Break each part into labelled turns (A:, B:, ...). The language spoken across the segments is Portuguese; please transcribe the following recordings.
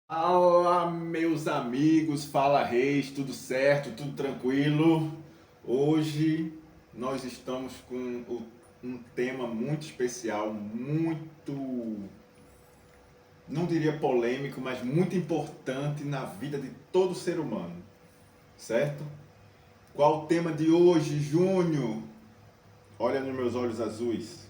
A: Fala, meus amigos, fala Reis, tudo certo, tudo tranquilo? Hoje nós estamos com um tema muito especial, muito, não diria polêmico, mas muito importante na vida de todo ser humano, certo? Qual o tema de hoje, Júnior? Olha nos meus olhos azuis.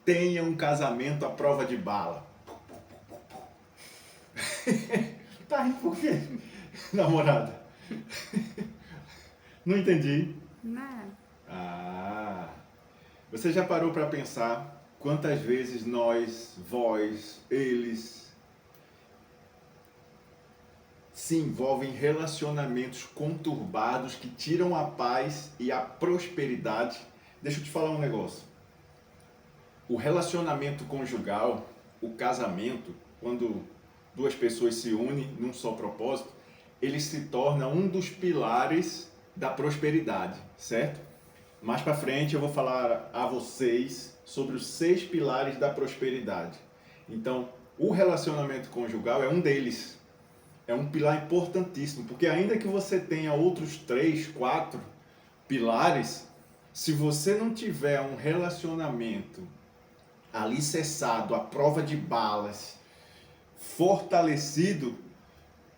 A: Tenha um casamento à prova de bala. Tá rindo por quê, namorada? Não entendi.
B: Não.
A: Ah, você já parou para pensar quantas vezes nós, vós, eles se envolvem em relacionamentos conturbados que tiram a paz e a prosperidade? Deixa eu te falar um negócio. O relacionamento conjugal, o casamento, quando duas pessoas se unem num só propósito, ele se torna um dos pilares da prosperidade, certo? Mais para frente eu vou falar a vocês sobre os 6 pilares da prosperidade. Então, o relacionamento conjugal é um deles. É um pilar importantíssimo, porque ainda que você tenha outros 3, 4 pilares, se você não tiver um relacionamento alicerçado à prova de balas, fortalecido,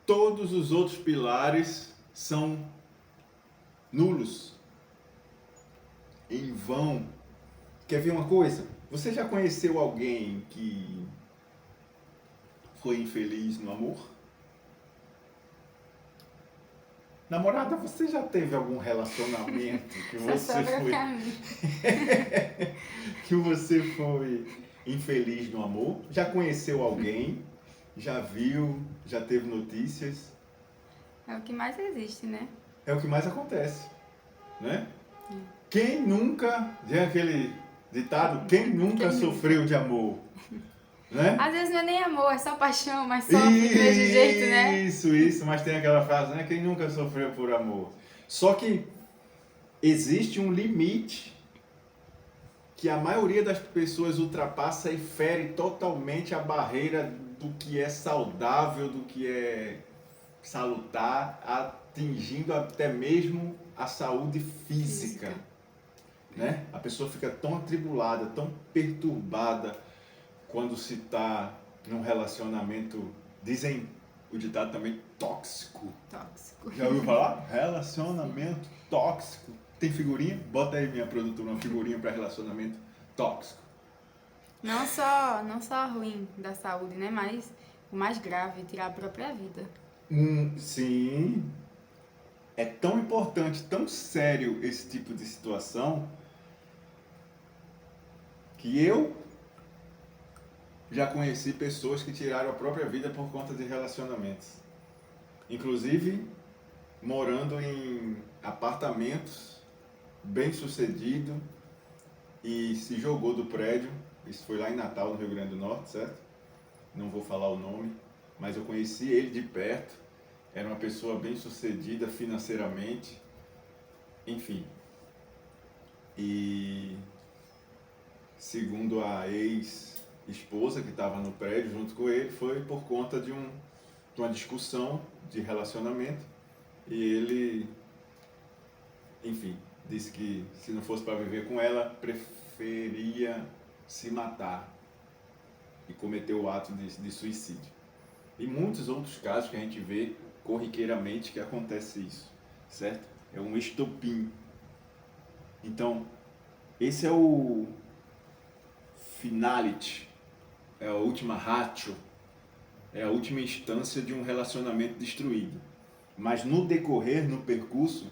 A: todos os outros pilares são nulos, em vão. Quer ver uma coisa? Você já conheceu alguém que foi infeliz no amor? Namorada, você já teve algum relacionamento que
B: Só
A: você
B: sobra
A: foi
B: pra mim.
A: que você foi infeliz no amor? Já conheceu alguém? Já viu? Já teve notícias?
B: É o que mais existe, né?
A: É o que mais acontece, né? Quem nunca, tem aquele ditado, quem nunca
B: Quem
A: sofreu de amor, né?
B: Às vezes não é nem amor, é só paixão, mas sofre do mesmo jeito, né?
A: Isso, mas tem aquela frase, né? Quem nunca sofreu por amor. Só que existe um limite que a maioria das pessoas ultrapassa e fere totalmente a barreira do que é saudável, do que é salutar, atingindo até mesmo a saúde física, né? A pessoa fica tão atribulada, tão perturbada quando se está num relacionamento, dizem o ditado também, tóxico.
B: Tóxico.
A: Já ouviu falar? Relacionamento tóxico. Tem figurinha? Bota aí, minha produtora, uma figurinha para relacionamento tóxico.
B: Não só ruim da saúde, né? Mas o mais grave, tirar a própria vida.
A: Sim, é tão importante, tão sério esse tipo de situação que eu já conheci pessoas que tiraram a própria vida por conta de relacionamentos. Inclusive, morando em apartamentos, bem sucedido, e se jogou do prédio. Isso foi lá em Natal, no Rio Grande do Norte, certo? Não vou falar o nome, mas eu conheci ele de perto. Era uma pessoa bem sucedida financeiramente, enfim. E segundo a ex-esposa que estava no prédio junto com ele, foi por conta de uma discussão de relacionamento. E ele, enfim, disse que se não fosse para viver com ela, preferia se matar e cometeu o ato de suicídio. E muitos outros casos que a gente vê corriqueiramente que acontece isso, certo? É um estopim. Então, esse é o finality, é a última ratio, é a última instância de um relacionamento destruído. Mas no decorrer, no percurso,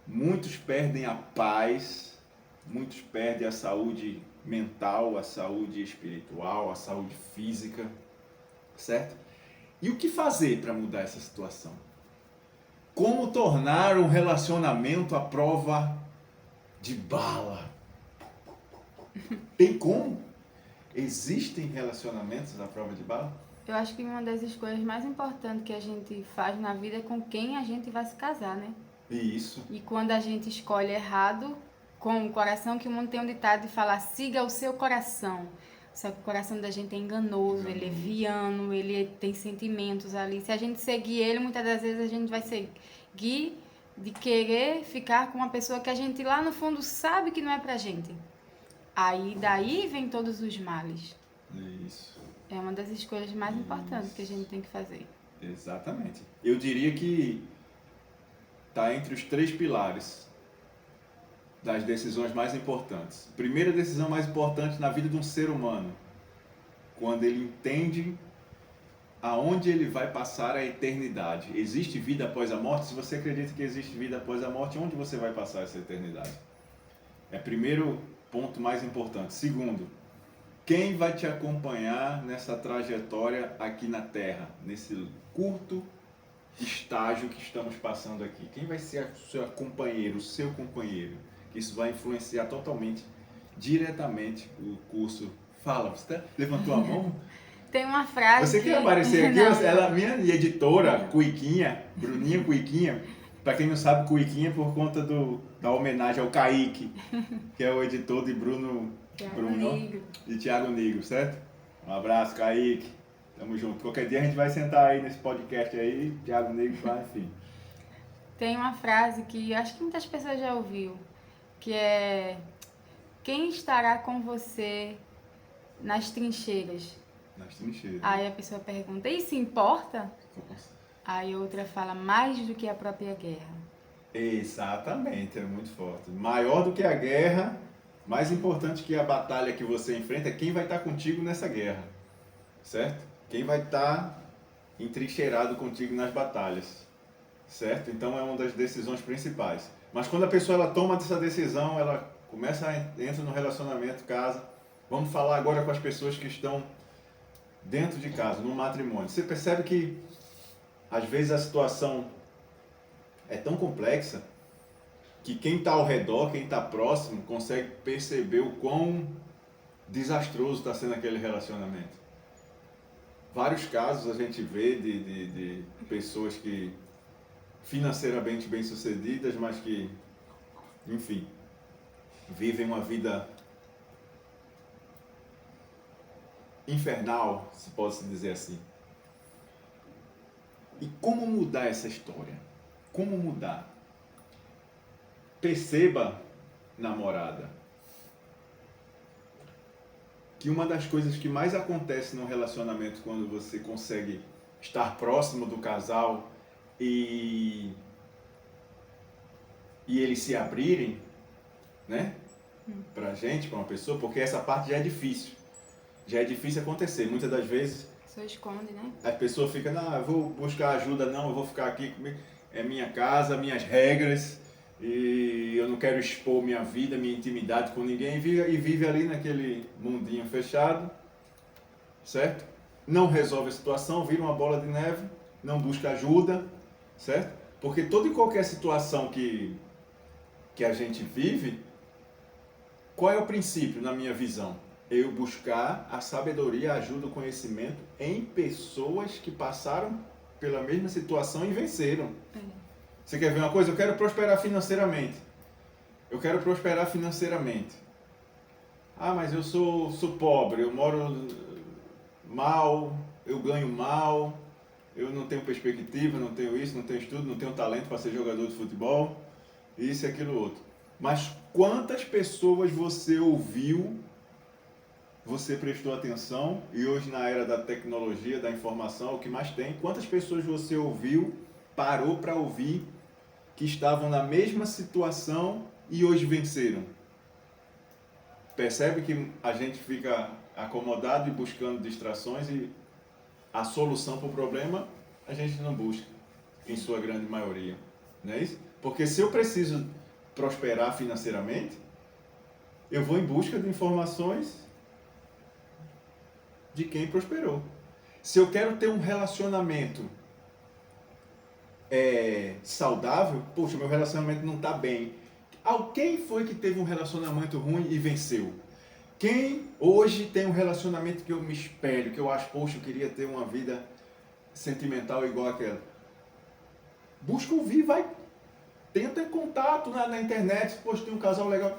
A: muitos perdem a paz, muitos perdem a saúde mental, a saúde espiritual, a saúde física, certo? E o que fazer para mudar essa situação? Como tornar um relacionamento à prova de bala? Tem como? Existem relacionamentos à prova de bala?
B: Eu acho que uma das escolhas mais importantes que a gente faz na vida é com quem a gente vai se casar, né?
A: Isso.
B: E quando a gente escolhe errado, com o coração, que o mundo tem um ditado de falar, siga o seu coração. Só que o coração da gente é enganoso, ele é viano, tem sentimentos ali. Se a gente seguir ele, muitas das vezes a gente vai seguir de querer ficar com uma pessoa que a gente lá no fundo sabe que não é pra gente. Aí daí vem todos os males.
A: Isso.
B: É uma das escolhas mais importantes que a gente tem que fazer.
A: Exatamente. Eu diria que está entre os 3 pilares das decisões mais importantes. Primeira decisão mais importante na vida de um ser humano, quando ele entende aonde ele vai passar a eternidade. Existe vida após a morte? Se você acredita que existe vida após a morte, onde você vai passar essa eternidade? É o primeiro ponto mais importante. Segundo, quem vai te acompanhar nessa trajetória aqui na Terra, nesse curto estágio que estamos passando aqui? Quem vai ser o seu companheiro, Isso vai influenciar totalmente, diretamente o curso. Fala, você levantou a mão?
B: Tem uma frase
A: Você quer aparecer aqui?
B: Não.
A: Ela, minha editora, Cuiquinha, Bruninha Cuiquinha, para quem não sabe, Cuiquinha por conta da homenagem ao Kaique, que é o editor de Bruno e Thiago Nigro, certo? Um abraço, Kaique. Tamo junto. Qualquer dia a gente vai sentar aí nesse podcast aí, Thiago Nigro, enfim.
B: Tem uma frase que acho que muitas pessoas já ouviu, que é: quem estará com você nas trincheiras?
A: Nas trincheiras.
B: Aí a pessoa pergunta: isso importa?
A: Nossa.
B: Aí outra fala: mais do que a própria guerra.
A: Exatamente, é muito forte. Maior do que a guerra, mais importante que a batalha que você enfrenta é quem vai estar contigo nessa guerra, certo? Quem vai estar entrincheirado contigo nas batalhas, certo? Então é uma das decisões principais. Mas quando a pessoa ela toma essa decisão, ela entra no relacionamento, casa. Vamos falar agora com as pessoas que estão dentro de casa, no matrimônio. Você percebe que às vezes a situação é tão complexa que quem está ao redor, quem está próximo, consegue perceber o quão desastroso está sendo aquele relacionamento. Vários casos a gente vê de pessoas que financeiramente bem-sucedidas, mas que, enfim, vivem uma vida infernal, se pode dizer assim. E como mudar essa história? Como mudar? Perceba, namorada, que uma das coisas que mais acontece no relacionamento quando você consegue estar próximo do casal e eles se abrirem, né? Pra gente, pra uma pessoa, porque essa parte já é difícil. Já é difícil acontecer. Muitas das vezes
B: A pessoa esconde, né?
A: a pessoa fica: não, eu vou buscar ajuda, não, eu vou ficar aqui comigo. É minha casa, minhas regras, e eu não quero expor minha vida, minha intimidade com ninguém, e vive ali naquele mundinho fechado, certo? Não resolve a situação, vira uma bola de neve, não busca ajuda, certo? Porque toda e qualquer situação que a gente vive, qual é o princípio na minha visão? Eu buscar a sabedoria, a ajuda, o conhecimento em pessoas que passaram pela mesma situação e venceram. Você quer ver uma coisa? Eu quero prosperar financeiramente. Ah, mas eu sou pobre, eu moro mal, eu ganho mal, eu não tenho perspectiva, não tenho isso, não tenho estudo, não tenho talento para ser jogador de futebol, isso e aquilo outro. Mas quantas pessoas você ouviu, você prestou atenção, e hoje na era da tecnologia, da informação, o que mais tem, quantas pessoas você ouviu, parou para ouvir, que estavam na mesma situação e hoje venceram? Percebe que a gente fica acomodado e buscando distrações, e a solução para o problema a gente não busca, em sua grande maioria, não é isso? Porque se eu preciso prosperar financeiramente, eu vou em busca de informações de quem prosperou. Se eu quero ter um relacionamento saudável, poxa, meu relacionamento não está bem. Quem foi que teve um relacionamento ruim e venceu? Quem hoje tem um relacionamento que eu me espelho, que eu acho, poxa, eu queria ter uma vida sentimental igual aquela? Busca ouvir, vai, tenta contato na internet, poxa, tem um casal legal.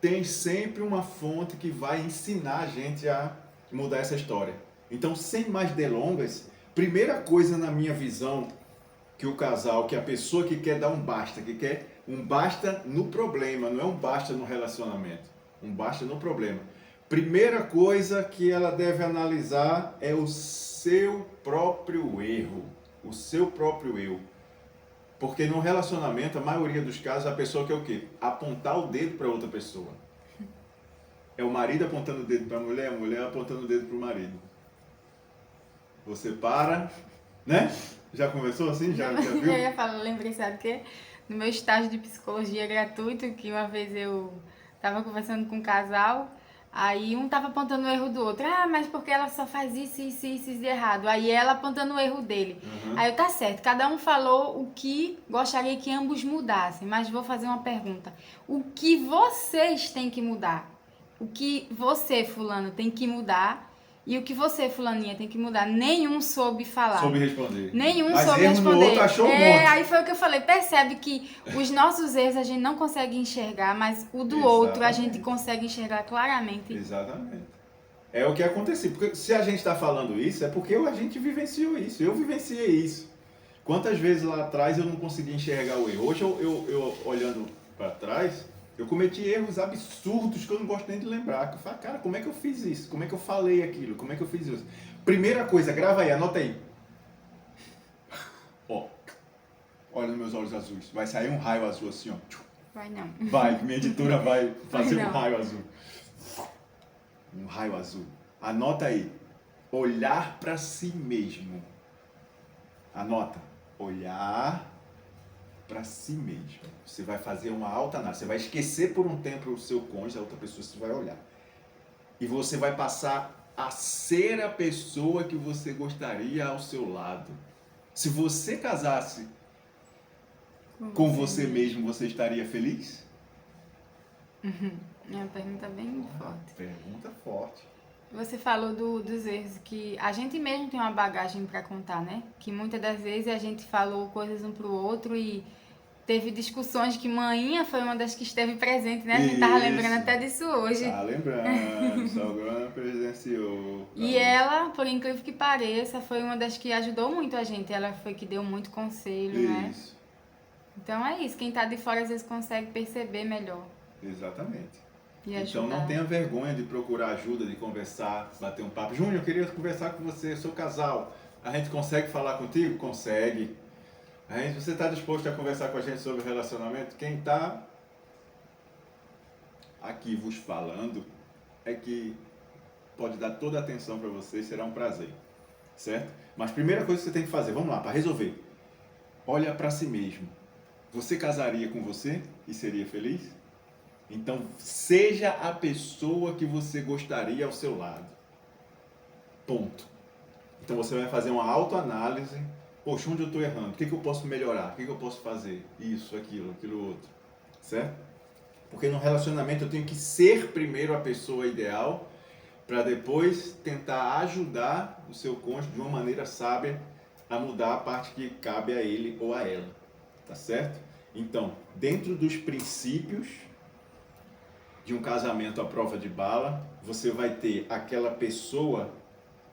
A: tem sempre uma fonte que vai ensinar a gente a mudar essa história. Então, sem mais delongas, primeira coisa na minha visão que o casal, que a pessoa que quer dar um basta, que quer um basta no problema, não é um basta no relacionamento, um basta no problema. Primeira coisa que ela deve analisar é o seu próprio erro, o seu próprio eu. Porque no relacionamento, a maioria dos casos, a pessoa quer o quê? Apontar o dedo para outra pessoa. É o marido apontando o dedo para a mulher apontando o dedo para o marido. Você para, né? Já conversou assim? Já viu?
B: Eu ia falar, lembrei, sabe o quê? No meu estágio de psicologia gratuito, que uma vez eu tava conversando com um casal, aí um tava apontando o erro do outro. Ah, mas porque ela só faz isso de errado. Aí ela apontando o erro dele. Aí eu, tá certo, cada um falou o que gostaria que ambos mudassem, mas vou fazer uma pergunta. O que vocês têm que mudar? O que você, fulano, tem que mudar? E o que você, fulaninha, tem que mudar? Nenhum soube falar.
A: Soube responder.
B: Nenhum
A: Mas
B: soube
A: erro
B: responder.
A: no outro achou um monte.
B: Aí foi o que eu falei. Percebe que os nossos erros a gente não consegue enxergar, mas o do
A: Exatamente.
B: outro a gente consegue enxergar claramente.
A: Exatamente. É o que aconteceu. Porque se a gente está falando isso, é porque a gente vivenciou isso. Eu vivenciei isso. Quantas vezes lá atrás eu não conseguia enxergar o erro? Hoje eu olhando para trás, eu cometi erros absurdos que eu não gosto nem de lembrar. Que eu falo, cara, como é que eu fiz isso? Como é que eu falei aquilo? Como é que eu fiz isso? Primeira coisa, grava aí, anota aí. Ó, olha nos meus olhos azuis. Vai sair um raio azul assim, ó.
B: Vai não.
A: Vai, minha editora vai fazer
B: Vai
A: um
B: não.
A: raio azul. Um raio azul. Anota aí. Olhar para si mesmo. Anota. Olhar para si mesmo. Você vai fazer uma autoanálise. Você vai esquecer por um tempo o seu cônjuge, a outra pessoa você vai olhar. E você vai passar a ser a pessoa que você gostaria ao seu lado. Se você casasse com você mesmo, você estaria feliz?
B: É uma pergunta bem forte.
A: Pergunta forte.
B: Você falou dos erros que a gente mesmo tem uma bagagem para contar, né? Que muitas das vezes a gente falou coisas um pro outro e teve discussões que manhinha foi uma das que esteve presente, né? A gente tava lembrando até disso hoje.
A: Tá lembrando, Salgana presenciou.
B: E ela, por incrível que pareça, foi uma das que ajudou muito a gente. Ela foi que deu muito conselho, né?
A: Isso,
B: Então é isso, quem tá de fora às vezes consegue perceber melhor
A: exatamente.
B: e
A: Então
B: ajudar.
A: não tenha vergonha de procurar ajuda, de conversar, bater um papo. Júnior, eu queria conversar com você, sou casal. A gente consegue falar contigo? Consegue. Você está disposto a conversar com a gente sobre relacionamento? Quem está aqui vos falando é que pode dar toda a atenção para você, será um prazer, certo? Mas primeira coisa que você tem que fazer, vamos lá, para resolver. Olha para si mesmo. Você casaria com você e seria feliz? Então, seja a pessoa que você gostaria ao seu lado. Ponto. Então, você vai fazer uma autoanálise. Poxa, onde eu estou errando? O que eu posso melhorar? O que eu posso fazer? Isso, aquilo outro. Certo? Porque no relacionamento eu tenho que ser primeiro a pessoa ideal para depois tentar ajudar o seu cônjuge de uma maneira sábia a mudar a parte que cabe a ele ou a ela. Tá certo? Então, dentro dos princípios de um casamento à prova de bala, você vai ter aquela pessoa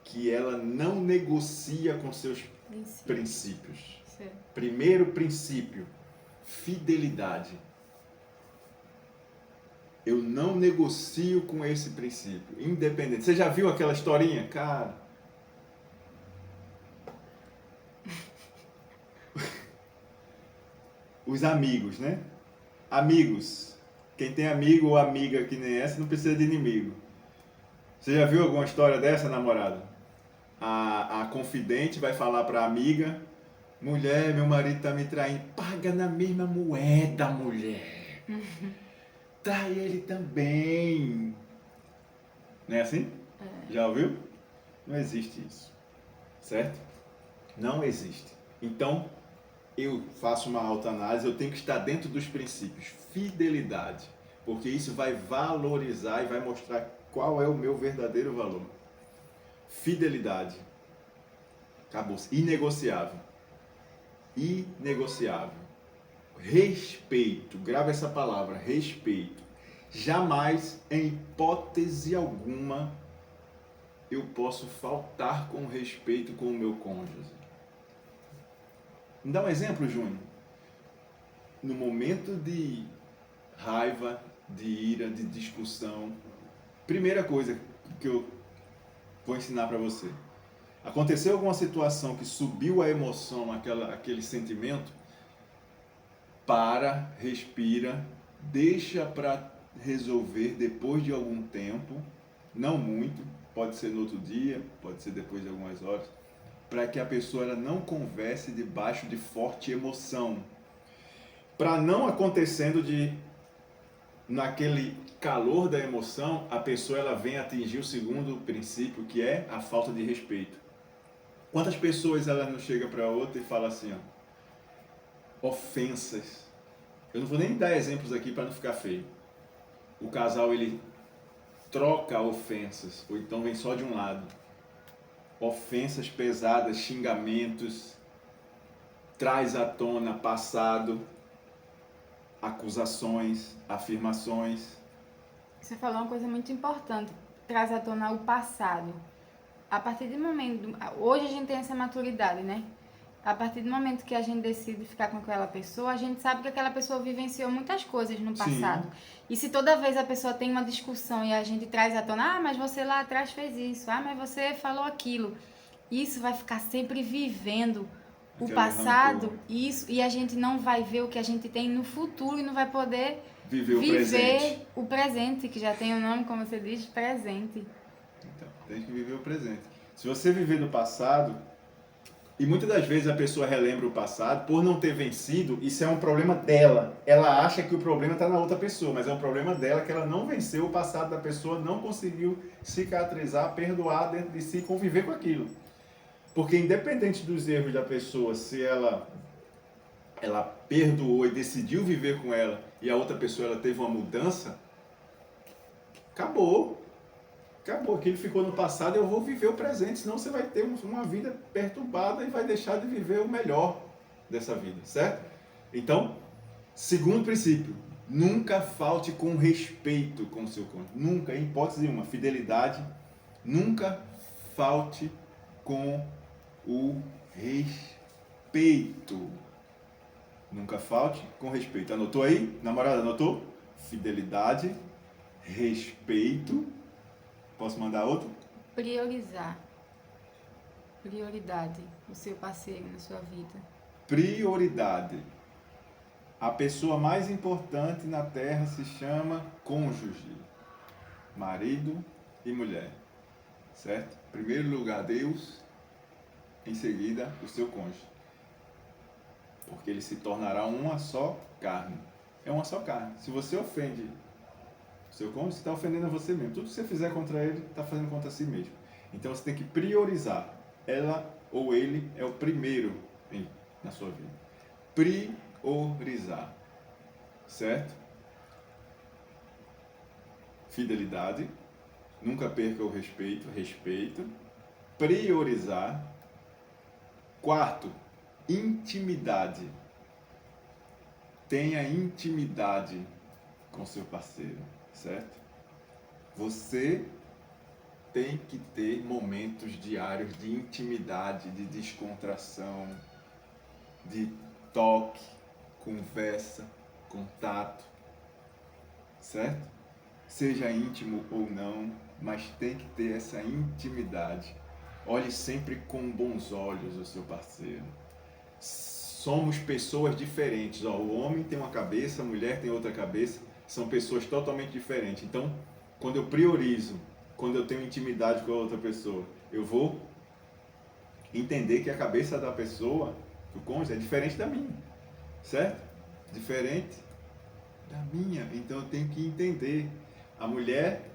A: que ela não negocia com seus princípios.
B: Certo.
A: Primeiro princípio, fidelidade. Eu não negocio com esse princípio, independente. Você já viu aquela historinha? Cara, os amigos, né? Amigos. Quem tem amigo ou amiga que nem essa não precisa de inimigo. Você já viu alguma história dessa, namorada? A confidente vai falar para a amiga: mulher, meu marido tá me traindo. Paga na mesma moeda, mulher. Trai ele também. Não é assim? Já ouviu? Não existe isso. Certo? Não existe. Então, eu faço uma autoanálise, eu tenho que estar dentro dos princípios. Fidelidade. Porque isso vai valorizar e vai mostrar qual é o meu verdadeiro valor. Fidelidade. Acabou-se. Inegociável. Inegociável. Respeito. Grava essa palavra. Respeito. Jamais, em hipótese alguma, eu posso faltar com respeito com o meu cônjuge. Me dá um exemplo, Júnior. No momento de raiva, de ira, de discussão, primeira coisa que eu vou ensinar para você. Aconteceu alguma situação que subiu a emoção, aquele sentimento? Para, respira, deixa para resolver depois de algum tempo, não muito, pode ser no outro dia, pode ser depois de algumas horas, para que a pessoa ela não converse debaixo de forte emoção. Para não acontecendo de, naquele calor da emoção, a pessoa ela vem atingir o segundo princípio, que é a falta de respeito. Quantas pessoas ela não chega para outra e fala assim, ó, ofensas. Eu não vou nem dar exemplos aqui para não ficar feio. O casal ele troca ofensas, ou então vem só de um lado. Ofensas pesadas, xingamentos, traz à tona passado, acusações, afirmações.
B: Você falou uma coisa muito importante, traz à tona o passado. A partir do momento, hoje a gente tem essa maturidade, né? A partir do momento que a gente decide ficar com aquela pessoa, a gente sabe que aquela pessoa vivenciou muitas coisas no passado. Sim. E se toda vez a pessoa tem uma discussão e a gente traz à tona, mas você lá atrás fez isso, mas você falou aquilo. Isso vai ficar sempre vivendo o passado, isso, e a gente não vai ver o que a gente tem no futuro e não vai poder viver o presente, que já tem o nome, como você diz, presente.
A: Então, tem que viver o presente. Se você viver no passado, e muitas das vezes a pessoa relembra o passado, por não ter vencido, isso é um problema dela. Ela acha que o problema está na outra pessoa, mas é um problema dela que ela não venceu o passado da pessoa, não conseguiu cicatrizar, perdoar dentro de si, conviver com aquilo. Porque independente dos erros da pessoa, se ela perdoou e decidiu viver com ela e a outra pessoa ela teve uma mudança, acabou. Acabou, aquilo ficou no passado, eu vou viver o presente, senão você vai ter uma vida perturbada e vai deixar de viver o melhor dessa vida, certo? Então, segundo princípio, nunca falte com respeito com o seu cônjuge. Nunca, em hipótese nenhuma, fidelidade, nunca falte com o respeito. Nunca falte com respeito. Anotou aí? Namorada, anotou? Fidelidade, respeito. Posso mandar outro?
B: Priorizar. Prioridade. O seu parceiro na sua vida.
A: Prioridade. A pessoa mais importante na Terra se chama cônjuge. Marido e mulher. Certo? Em primeiro lugar, Deus. Em seguida, o seu cônjuge. Porque ele se tornará uma só carne. É uma só carne. Se você ofende seu cônjuge, você está ofendendo a você mesmo. Tudo que você fizer contra ele, está fazendo contra si mesmo. Então você tem que priorizar. Ela ou ele é o primeiro na sua vida. Priorizar. Certo? Fidelidade. Nunca perca o respeito. Respeito. Priorizar. Quarto, intimidade. Tenha intimidade com seu parceiro. Certo? Você tem que ter momentos diários de intimidade, de descontração, de toque, conversa, contato, certo? Seja íntimo ou não, mas tem que ter essa intimidade. Olhe sempre com bons olhos o seu parceiro. Somos pessoas diferentes. O homem tem uma cabeça, a mulher tem outra cabeça. São pessoas totalmente diferentes. Então, quando eu priorizo, quando eu tenho intimidade com a outra pessoa, eu vou entender que a cabeça da pessoa, do cônjuge, é diferente da minha. Certo? Diferente da minha. Então, eu tenho que entender. A mulher,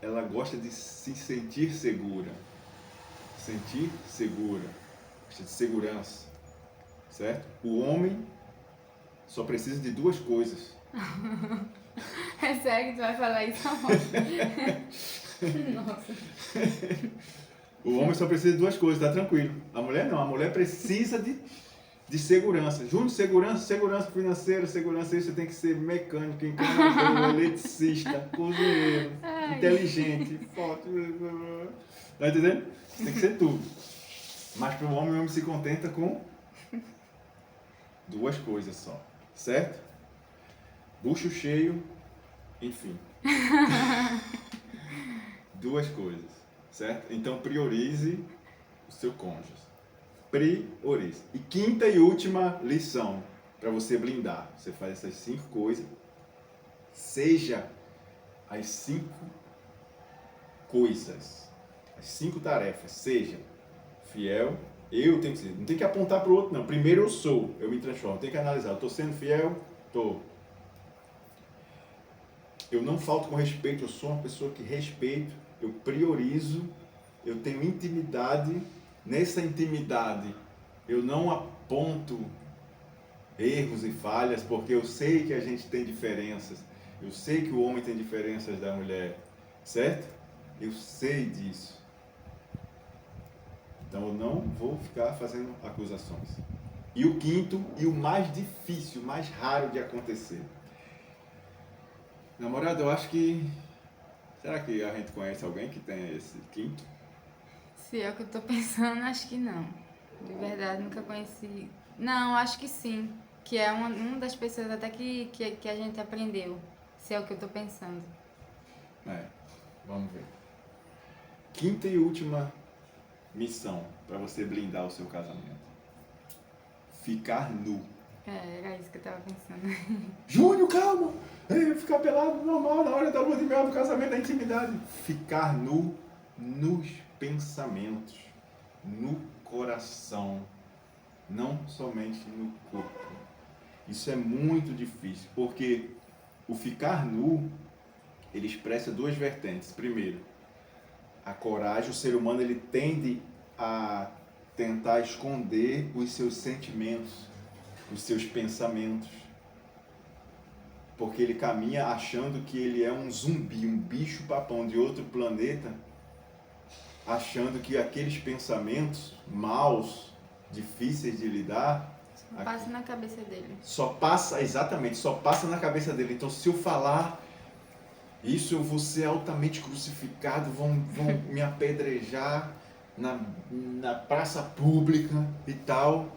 A: ela gosta de se sentir segura. Sentir segura. Gosta de segurança. Certo? O homem só precisa de duas coisas.
B: É sério que tu vai falar isso? Nossa.
A: O homem só precisa de duas coisas, tá tranquilo. A mulher não, a mulher precisa de de segurança. Junto segurança, segurança financeira, segurança isso, você tem que ser mecânico, encanador, eletricista, cozinheiro, inteligente, forte. Tá entendendo? Você tem que ser tudo. Mas para o homem se contenta com 2 coisas só, certo? Bucho cheio, enfim. 2 coisas, certo? Então priorize o seu cônjuge. Priorize. E quinta e última lição para você blindar. Você faz essas 5 coisas. Seja as 5 coisas, as 5 tarefas. Seja fiel. Eu tenho que ser. Não tem que apontar para o outro, não. Primeiro eu sou, eu me transformo. Tem que analisar. Eu estou sendo fiel? Estou. Eu não falto com respeito. Eu sou uma pessoa que respeito. Eu priorizo. Eu tenho intimidade. Nessa intimidade, eu não aponto erros e falhas, porque eu sei que a gente tem diferenças. Eu sei que o homem tem diferenças da mulher, certo? Eu sei disso. Então eu não vou ficar fazendo acusações. E o quinto, e o mais difícil, mais raro de acontecer. Namorado, eu acho que... Será que a gente conhece alguém que tenha esse quinto?
B: Se é o que eu tô pensando, acho que não. De verdade, nunca conheci. Não, acho que sim. Que é uma das pessoas até que a gente aprendeu. Se é o que eu tô pensando.
A: Vamos ver. Quinta e última missão para você blindar o seu casamento. Ficar nu.
B: Era isso que eu tava pensando.
A: Júnior, calma! Ficar pelado normal na hora da lua de mel do casamento, da intimidade. Ficar nu nos pensamentos, no coração, não somente no corpo. Isso é muito difícil, porque o ficar nu, ele expressa 2 vertentes. Primeiro, a coragem. O ser humano ele tende a tentar esconder os seus sentimentos, os seus pensamentos, porque ele caminha achando que ele é um zumbi, um bicho papão de outro planeta, achando que aqueles pensamentos maus, difíceis de lidar,
B: Só passa na cabeça dele.
A: só passa na cabeça dele. Então, se eu falar isso, eu vou ser altamente crucificado, vão me apedrejar na praça pública e tal.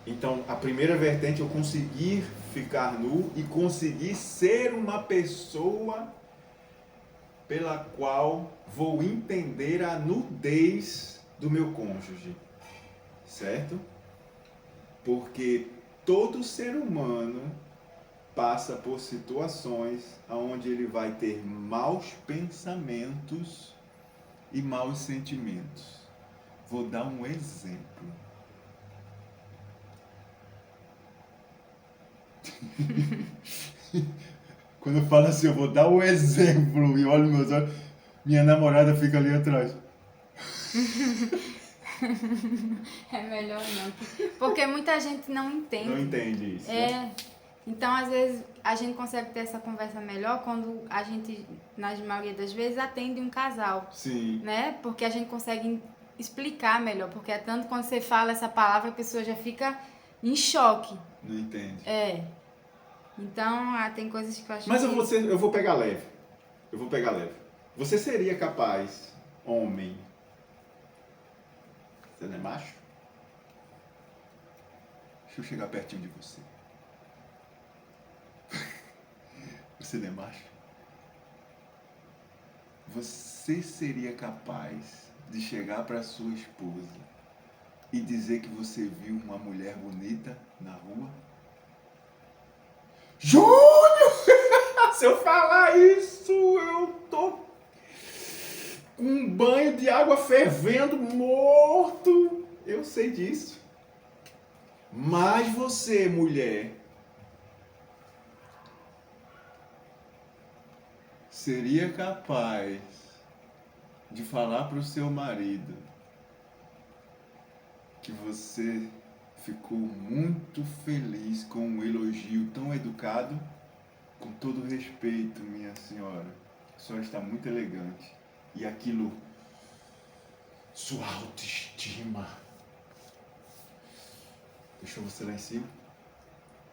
A: Então, a primeira vertente é eu conseguir ficar nu e conseguir ser uma pessoa pela qual vou entender a nudez do meu cônjuge, certo? Porque todo ser humano passa por situações onde ele vai ter maus pensamentos e maus sentimentos. Vou dar um exemplo. Quando eu falo assim, eu vou dar um exemplo e olho meus olhos, minha namorada fica ali atrás.
B: É melhor não. Porque muita gente não entende.
A: Não entende isso.
B: Né? Então, às vezes, a gente consegue ter essa conversa melhor quando a gente, na maioria das vezes, atende um casal.
A: Sim.
B: Né? Porque a gente consegue explicar melhor. Porque é tanto quando você fala essa palavra, a pessoa já fica em choque.
A: Não entende.
B: Então, tem coisas que eu acho
A: Mas
B: que...
A: eu vou pegar leve. Você seria capaz, homem... Você não é macho? Deixa eu chegar pertinho de você. Você não é macho? Você seria capaz de chegar para sua esposa e dizer que você viu uma mulher bonita na rua? Júnior! Se eu falar isso, eu tô com um banho de água fervendo, morto. Eu sei disso. Mas você, mulher, seria capaz de falar para o seu marido que você ficou muito feliz com um elogio tão educado? Com todo respeito, minha senhora, a senhora está muito elegante. E aquilo, sua autoestima, Deixou você lá em cima.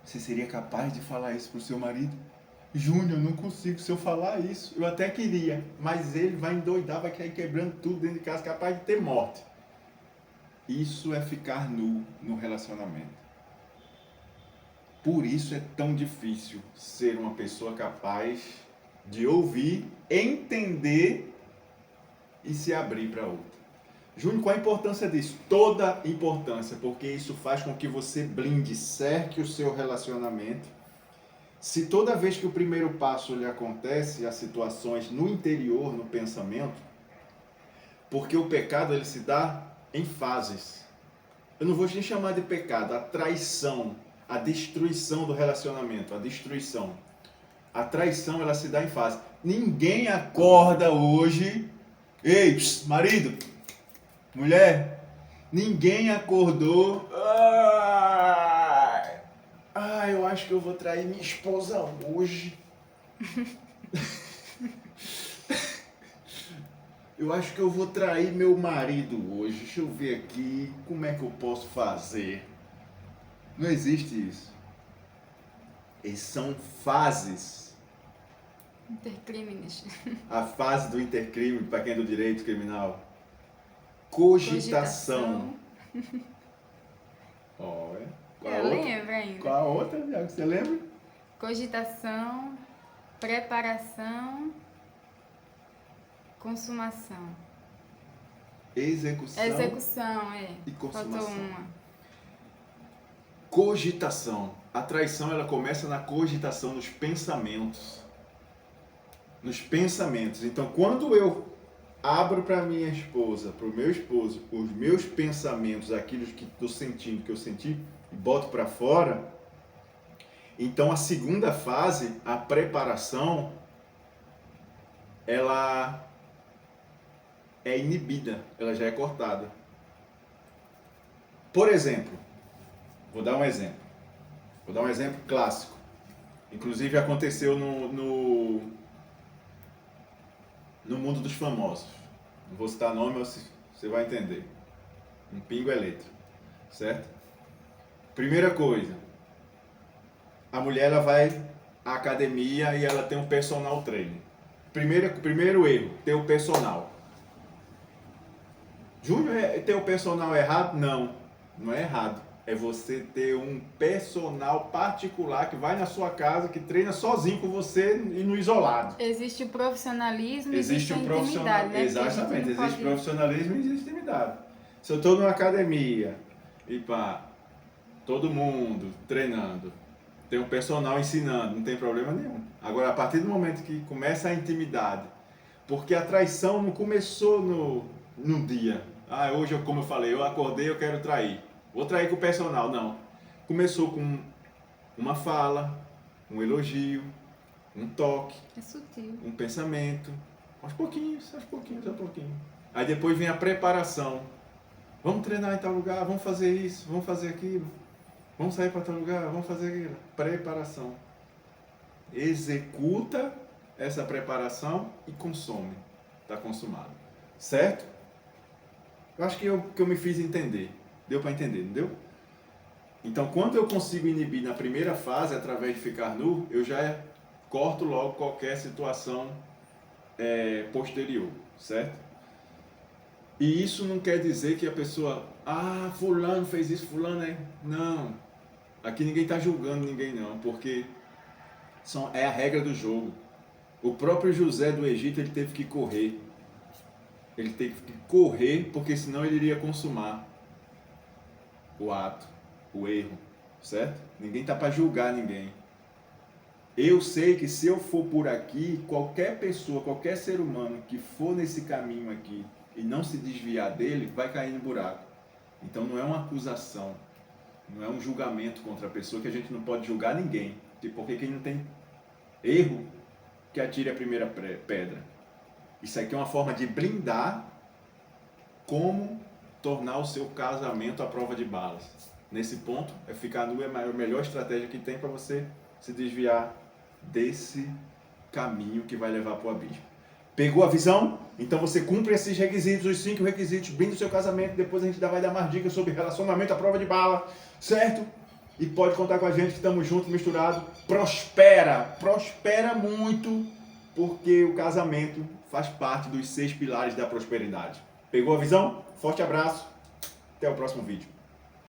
A: Você seria capaz de falar isso pro seu marido? Júnior, eu não consigo. Se eu falar isso, eu até queria, mas ele vai endoidar, vai cair quebrando tudo dentro de casa, capaz de ter morte. Isso é ficar nu no relacionamento. Por isso é tão difícil ser uma pessoa capaz de ouvir, entender e se abrir para outra. Júnior, qual a importância disso? Toda a importância, porque isso faz com que você blinde, cerque o seu relacionamento. Se toda vez que o primeiro passo lhe acontece, as situações no interior, no pensamento, porque o pecado ele se dá em fases. Eu não vou nem chamar de pecado, a traição, a destruição do relacionamento, a destruição. A traição ela se dá em fase. Ninguém acorda hoje, ei, marido, mulher, ninguém acordou. Eu acho que eu vou trair minha esposa hoje. Eu acho que eu vou trair meu marido hoje. Deixa eu ver aqui como é que eu posso fazer. Não existe isso. Eles são fases.
B: Intercrimes.
A: A fase do intercrime, para quem é do direito criminal. Cogitação. Olha.
B: Eu lembro ainda.
A: Qual a outra, Thiago? Você lembra?
B: Cogitação, preparação, consumação.
A: Execução.
B: Execução,
A: e consumação.
B: Faltou uma.
A: Cogitação. A traição ela começa na cogitação, nos pensamentos. Nos pensamentos. Então, quando eu abro para minha esposa, para o meu esposo, os meus pensamentos, aquilo que estou sentindo, que eu senti, e boto para fora, então a segunda fase, a preparação, ela é inibida, ela já é cortada. Por exemplo, vou dar um exemplo clássico, inclusive aconteceu no mundo dos famosos, não vou citar nome, mas você vai entender. Um pingo é letra, certo? Primeira coisa, a mulher ela vai à academia e ela tem um personal trainer. Primeiro erro, ter o personal. Júnior, ter o personal errado? Não, não é errado. É você ter um personal particular que vai na sua casa, que treina sozinho com você e no isolado.
B: Existe o profissionalismo e
A: existe
B: a intimidade, né?
A: Exatamente, existe profissionalismo e existe intimidade. Se eu estou numa academia e todo mundo treinando, tem um personal ensinando, não tem problema nenhum. Agora, a partir do momento que começa a intimidade, porque a traição não começou no dia. Hoje, como eu falei, eu acordei, eu quero trair. Vou trair com o personal. Não. Começou com uma fala, um elogio, um toque,
B: É sutil.
A: um pensamento, aos pouquinhos. Aí depois vem a preparação. Vamos treinar em tal lugar, vamos fazer isso, vamos fazer aquilo. Vamos sair para tal lugar, vamos fazer aquilo. Preparação. Executa essa preparação e consome. Está consumado. Certo? Eu acho que eu me fiz entender. Deu para entender, não deu? Então, quando eu consigo inibir na primeira fase, através de ficar nu, eu já corto logo qualquer situação posterior, certo? E isso não quer dizer que a pessoa, fulano fez isso, fulano é... Não, aqui ninguém está julgando ninguém não, porque é a regra do jogo. O próprio José do Egito, ele teve que correr. Ele teve que correr, porque senão ele iria consumar o ato, o erro, certo? Ninguém está para julgar ninguém. Eu sei que se eu for por aqui, qualquer pessoa, qualquer ser humano que for nesse caminho aqui e não se desviar dele, vai cair no buraco. Então não é uma acusação, não é um julgamento contra a pessoa, que a gente não pode julgar ninguém. Porque quem não tem erro, que atire a primeira pedra. Isso aqui é uma forma de blindar como tornar o seu casamento à prova de balas. Nesse ponto, ficar nu é a melhor estratégia que tem para você se desviar desse caminho que vai levar para o abismo. Pegou a visão? Então você cumpre esses requisitos, os 5 requisitos, bem do seu casamento. Depois a gente vai dar mais dicas sobre relacionamento à prova de bala, certo? E pode contar com a gente que estamos juntos, misturados. Prospera, prospera muito, porque o casamento faz parte dos 6 pilares da prosperidade. Pegou a visão? Forte abraço, até o próximo vídeo.